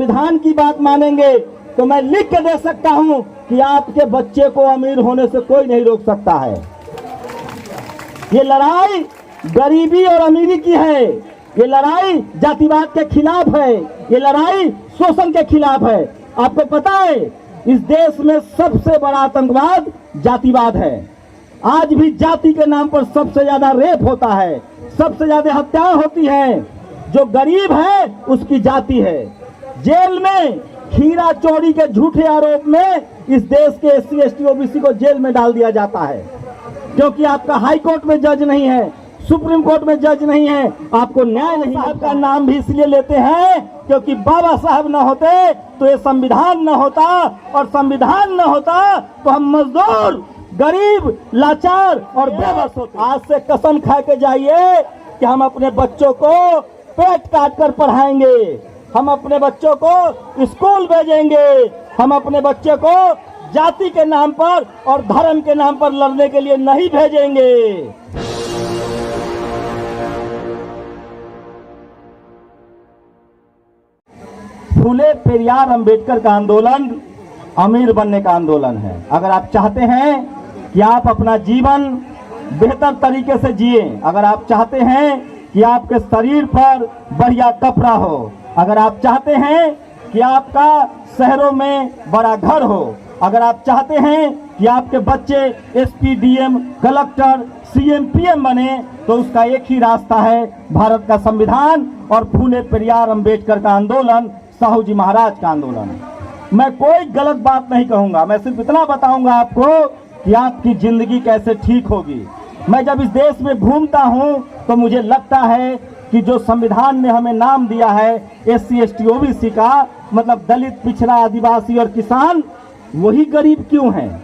संविधान की बात मानेंगे तो मैं लिख के दे सकता हूं कि आपके बच्चे को अमीर होने से कोई नहीं रोक सकता है। ये लड़ाई गरीबी और अमीरी की है, ये लड़ाई जातिवाद के खिलाफ है, ये लड़ाई शोषण के खिलाफ है। आपको पता है इस देश में सबसे बड़ा आतंकवाद जातिवाद है। आज भी जाति के नाम पर सबसे ज्यादा रेप होता है, सबसे ज्यादा हत्याएं होती हैं। जो गरीब है उसकी जाति है। जेल में खीरा चोरी के झूठे आरोप में इस देश के SC ST OBC को जेल में डाल दिया जाता है, क्योंकि आपका हाई कोर्ट में जज नहीं है, सुप्रीम कोर्ट में जज नहीं है, आपको न्याय नहीं। आपका नाम भी इसलिए लेते हैं क्योंकि बाबा साहब न होते तो ये संविधान न होता, और संविधान न होता तो हम मजदूर, गरीब, लाचार और बेबस होते। आज से कसम खा के जाइए कि हम अपने बच्चों को पेट काट कर पढ़ाएंगे, हम अपने बच्चों को स्कूल भेजेंगे, हम अपने बच्चे को जाति के नाम पर और धर्म के नाम पर लड़ने के लिए नहीं भेजेंगे। फूले पेरियार अंबेडकर का आंदोलन अमीर बनने का आंदोलन है। अगर आप चाहते हैं कि आप अपना जीवन बेहतर तरीके से जिए, अगर आप चाहते हैं कि आपके शरीर पर बढ़िया कपड़ा हो, अगर आप चाहते हैं कि आपका शहरों में बड़ा घर हो, अगर आप चाहते हैं कि आपके बच्चे SP DM collector CM PM बने, तो उसका एक ही रास्ता है, भारत का संविधान और फूले पेरियार अंबेडकर का आंदोलन, साहू जी महाराज का आंदोलन। मैं कोई गलत बात नहीं कहूंगा, मैं सिर्फ इतना बताऊंगा आपको कि आपकी जिंदगी कैसे ठीक होगी। मैं जब इस देश में घूमता हूं तो मुझे लगता है कि जो संविधान ने हमें नाम दिया है SC ST OBC का, मतलब दलित, पिछड़ा, आदिवासी और किसान, वही गरीब क्यों हैं,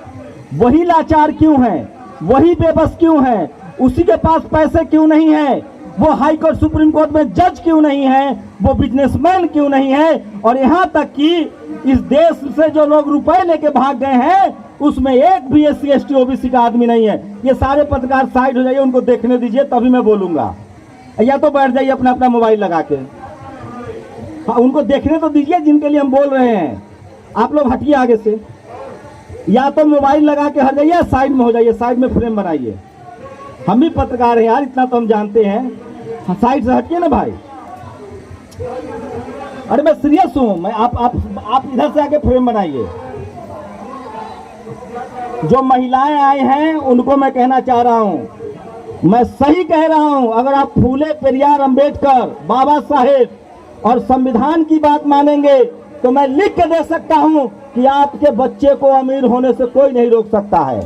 वही लाचार क्यों हैं, वही बेबस क्यों हैं, उसी के पास पैसे क्यों नहीं है, वो हाई कोर्ट सुप्रीम कोर्ट में जज क्यों नहीं है, वो बिजनेसमैन क्यों नहीं है, और यहाँ तक कि इस देश से जो लोग रुपए लेके भाग गए हैं उसमें एक भी SC ST OBC का आदमी नहीं है। ये सारे पत्रकार साइड हो जाइए, उनको देखने दीजिए तभी मैं बोलूंगा, या तो बैठ जाइए अपना अपना मोबाइल लगा के। हाँ, उनको देखने तो दीजिए जिनके लिए हम बोल रहे हैं। आप लोग हटिए आगे से, या तो मोबाइल लगा के हट जाइए, साइड में हो जाइए, साइड में फ्रेम बनाइए। हम भी पत्रकार हैं यार, इतना तो हम जानते हैं। हाँ, साइड से हटिए ना भाई। अरे मैं सीरियस हूं, मैं आप इधर से आके फ्रेम बनाइए। जो महिलाएं आए हैं उनको मैं कहना चाह रहा हूं, मैं सही कह रहा हूं, अगर आप फूले पेरियार अंबेडकर, बाबा साहेब और संविधान की बात मानेंगे तो मैं लिख के दे सकता हूं कि आपके बच्चे को अमीर होने से कोई नहीं रोक सकता है।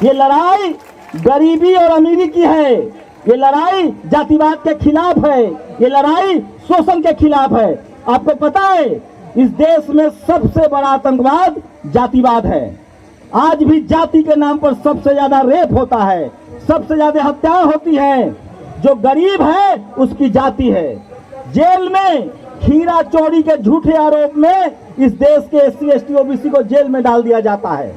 ये लड़ाई गरीबी और अमीरी की है, ये लड़ाई जातिवाद के खिलाफ है, ये लड़ाई शोषण के खिलाफ है। आपको पता है इस देश में सबसे बड़ा आतंकवाद जातिवाद है। आज भी जाति के नाम पर सबसे ज्यादा रेप होता है, सबसे ज्यादा हत्याएं होती हैं। जो गरीब है उसकी जाति है। जेल में खीरा चोरी के झूठे आरोप में इस देश के SC ST OBC को जेल में डाल दिया जाता है,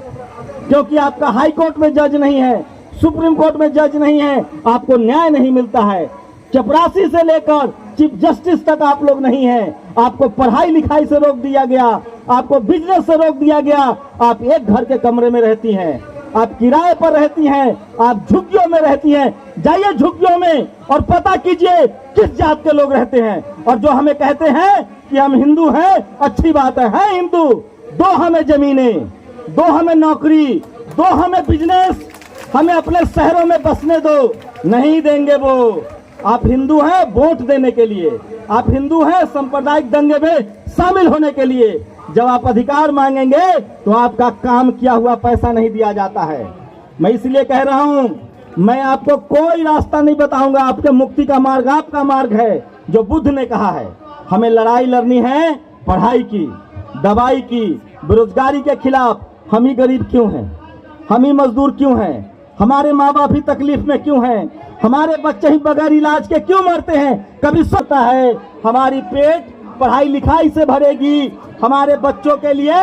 क्योंकि आपका हाई कोर्ट में जज नहीं है, सुप्रीम कोर्ट में जज नहीं है, आपको न्याय नहीं मिलता है। चपरासी से लेकर चीफ जस्टिस तक आप लोग नहीं हैं। आपको पढ़ाई लिखाई से रोक दिया गया, आपको बिजनेस से रोक दिया गया। आप एक घर के कमरे में रहती हैं, आप किराए पर रहती हैं, आप झुग्गियों में रहती हैं। जाइए झुग्गियों में और पता कीजिए किस जात के लोग रहते हैं। और जो हमें कहते हैं कि हम हिंदू हैं, अच्छी बात है हिंदू, दो हमें जमीनें, दो हमें नौकरी, दो हमें बिजनेस, हमें अपने शहरों में बसने दो। नहीं देंगे वो। आप हिंदू हैं वोट देने के लिए, आप हिंदू हैं सांप्रदायिक दंगे में शामिल होने के लिए। जब आप अधिकार मांगेंगे तो आपका काम किया हुआ पैसा नहीं दिया जाता है। मैं इसलिए कह रहा हूं, मैं आपको कोई रास्ता नहीं बताऊंगा। आपके मुक्ति का मार्ग आपका मार्ग है, जो बुद्ध ने कहा है। हमें लड़ाई लड़नी है पढ़ाई की, दवाई की, बेरोजगारी के खिलाफ। हम ही गरीब क्यों हैं, हम ही मजदूर क्यों हैं, हमारे माँ बाप ही तकलीफ में क्यों हैं, हमारे बच्चे ही बगैर इलाज के क्यों मरते हैं। कभी सोचता है हमारी पेट पढ़ाई लिखाई से भरेगी, हमारे बच्चों के लिए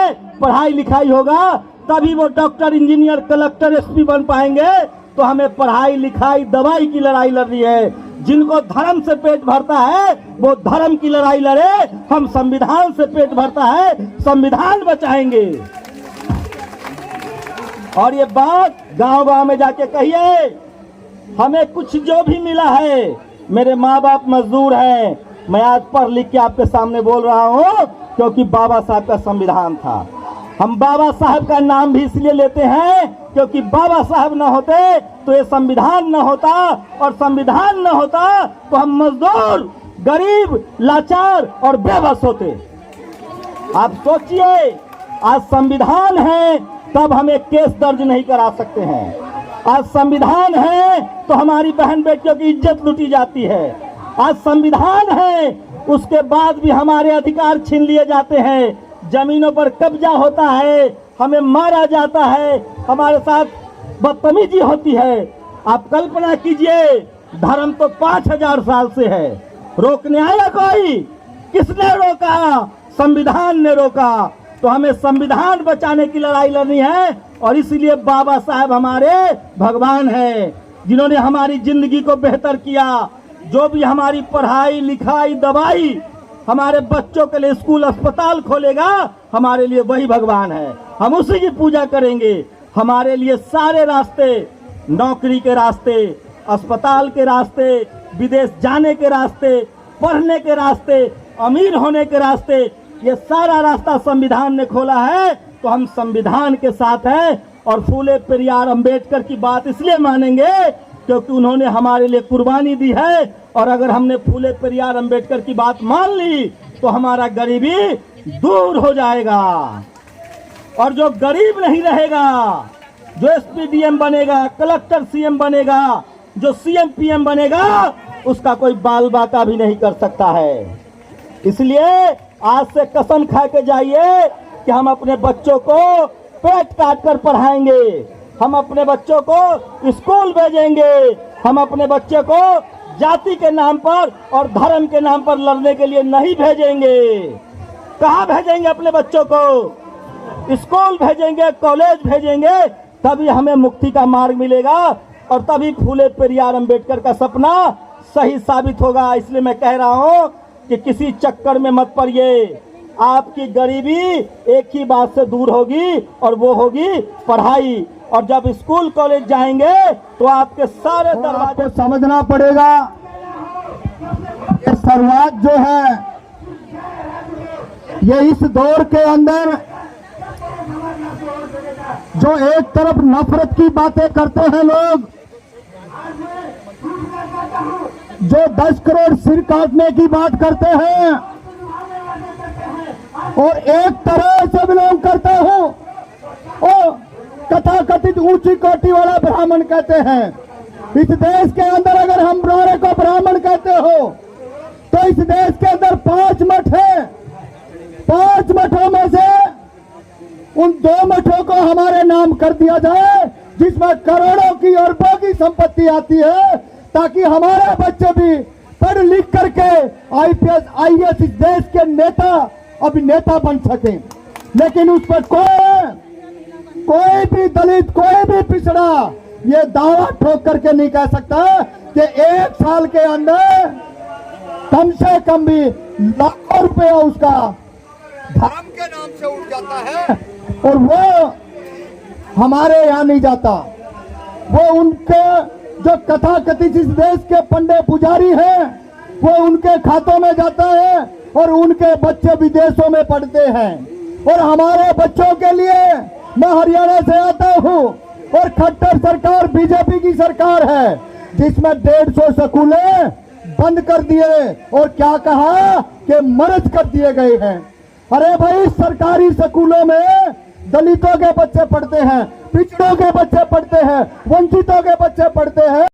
पढ़ाई लिखाई होगा, तभी वो डॉक्टर, इंजीनियर, कलेक्टर, SP बन पाएंगे। तो हमें पढ़ाई लिखाई दवाई की लड़ाई लड़नी है। जिनको धर्म से पेट भरता है वो धर्म की लड़ाई लड़े, हम संविधान से पेट भरता है, संविधान बचाएंगे। और ये बात गांव-गांव में जाके कहिए। हमें कुछ जो भी मिला है, मेरे माँ बाप मजदूर हैं, मैं आज पढ़ लिख के आपके सामने बोल रहा हूँ क्योंकि बाबा साहब का संविधान था। हम बाबा साहब का नाम भी इसलिए लेते हैं क्योंकि बाबा साहब न होते तो ये संविधान न होता, और संविधान न होता तो हम मजदूर, गरीब, लाचार और बेबस होते। आप सोचिए, आज संविधान है तब हमें केस दर्ज नहीं करा सकते हैं। आज संविधान है तो हमारी बहन बेटियों की इज्जत लूटी जाती है। आज संविधान है उसके बाद भी हमारे अधिकार छीन लिए जाते हैं, जमीनों पर कब्जा होता है, हमें मारा जाता है, हमारे साथ बदतमीजी होती है। आप कल्पना कीजिए, धर्म तो 5000 साल से है, रोकने आया कोई? किसने रोका? संविधान ने रोका। तो हमें संविधान बचाने की लड़ाई लड़नी है, और इसलिए बाबा साहब हमारे भगवान हैं, जिन्होंने हमारी जिंदगी को बेहतर किया। जो भी हमारी पढ़ाई लिखाई दवाई, हमारे बच्चों के लिए स्कूल अस्पताल खोलेगा, हमारे लिए वही भगवान है, हम उसी की पूजा करेंगे। हमारे लिए सारे रास्ते, नौकरी के रास्ते, अस्पताल के रास्ते, विदेश जाने के रास्ते, पढ़ने के रास्ते, अमीर होने के रास्ते, ये सारा रास्ता संविधान ने खोला है। तो हम संविधान के साथ हैं, और फूले पेरियार अंबेडकर की बात इसलिए मानेंगे क्योंकि उन्होंने हमारे लिए कुर्बानी दी है। और अगर हमने फूले पेरियार अंबेडकर की बात मान ली तो हमारा गरीबी दूर हो जाएगा। और जो गरीब नहीं रहेगा, जो एसपीडीएम बनेगा, कलेक्टर सीएम बनेगा, जो सीएम पीएम बनेगा, उसका कोई बाल बाका भी नहीं कर सकता है। इसलिए आज से कसम खा के जाइए कि हम अपने बच्चों को पेट काट कर पढ़ाएंगे, हम अपने बच्चों को स्कूल भेजेंगे, हम अपने बच्चे को जाति के नाम पर और धर्म के नाम पर लड़ने के लिए नहीं भेजेंगे। कहाँ भेजेंगे अपने बच्चों को? स्कूल भेजेंगे, कॉलेज भेजेंगे, तभी हमें मुक्ति का मार्ग मिलेगा, और तभी फूले पेरियार अंबेडकर का सपना सही साबित होगा। इसलिए मैं कह रहा हूँ कि किसी चक्कर में मत पड़िए। आपकी गरीबी एक ही बात से दूर होगी, और वो होगी पढ़ाई। और जब स्कूल कॉलेज जाएंगे तो आपके सारे दरवाजे समझना पड़ेगा। ये शुरुआत जो है, ये इस दौर के अंदर जो एक तरफ नफरत की बातें करते हैं लोग, जो 10 करोड़ सिर काटने की बात करते हैं, और एक तरह से बिलोंग करता हूं, और कथाकथित ऊंची कोटि वाला ब्राह्मण कहते हैं। इस देश के अंदर अगर हम ब्राह्मण को ब्राह्मण कहते हो तो इस देश के अंदर 5 मठ है। 5 मठों में से उन 2 मठों को हमारे नाम कर दिया जाए, जिसमें करोड़ों की अरबों की संपत्ति आती है, ताकि हमारे बच्चे भी पढ़ लिख करके आईपीएस आईएएस इस देश के नेता अभिनेता बन सके। लेकिन उस पर कोई भी दलित, कोई भी पिछड़ा ये दावा ठोक करके नहीं कह सकता कि 1 साल के अंदर कम से कम भी लाखों रुपया उसका धर्म के नाम से उठ जाता है, और वो हमारे यहाँ नहीं जाता। वो उनके जो कथा कथित इस देश के पंडे पुजारी हैं, वो उनके खातों में जाता है, और उनके बच्चे विदेशों में पढ़ते हैं। और हमारे बच्चों के लिए, मैं हरियाणा से आता हूँ, और खट्टर सरकार बीजेपी की सरकार है, जिसमें 150 स्कूलें बंद कर दिए, और क्या कहा कि मर्ज कर दिए गए हैं। अरे भाई, सरकारी स्कूलों में दलितों के बच्चे पढ़ते हैं, पिछड़ों के बच्चे पढ़ते हैं, वंचितों के बच्चे पढ़ते हैं।